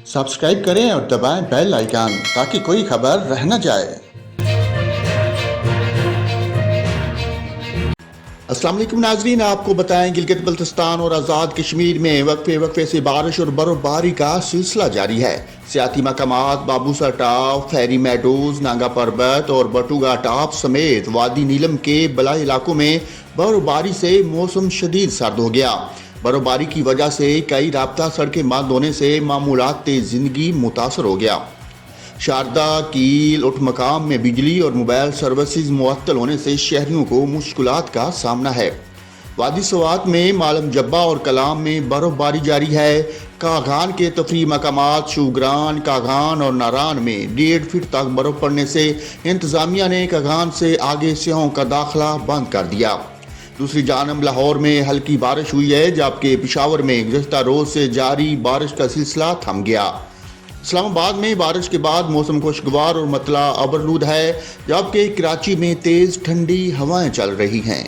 Subscribe करें और दबाएं बेल आइकन ताकि कोई खबर रह न जाए। अस्सलाम वालेकुम नाजरीन, आपको बताएं गिलगित बल्तिस्तान और आज़ाद कश्मीर में वक्फे से बारिश और बर्फबारी का सिलसिला जारी है। सियाती मकामात बाबूसर टॉप, फेरी मेडोज, नांगा पर्वत और बटुगा टॉप समेत वादी नीलम के बलाई इलाकों में बर्फबारी से मौसम शदीद सर्द हो गया। बर्फबारी की वजह से कई राब्ता सड़कें बंद होने से मामूलात जिंदगी मुतासर हो गया। शारदा कील उठ मकाम में बिजली और मोबाइल सर्विसेज मुअत्तल होने से शहरियों को मुश्किलात का सामना है। वादी सवात में मालम जब्बा और कलाम में बर्फबारी जारी है। कागान के तफरी मकामात शुगरान, कागान और नारान में 1.5 फीट तक बर्फ पड़ने से इंतजामिया ने कागान से आगे सियाहों का दाखिला बंद कर दिया। दूसरी जानब लाहौर में हल्की बारिश हुई है, जबकि पेशावर में गुज़श्ता रोज से जारी बारिश का सिलसिला थम गया। इस्लामाबाद में बारिश के बाद मौसम खुशगवार और मतला अबरलूद है, जबकि कराची में तेज़ ठंडी हवाएं चल रही हैं।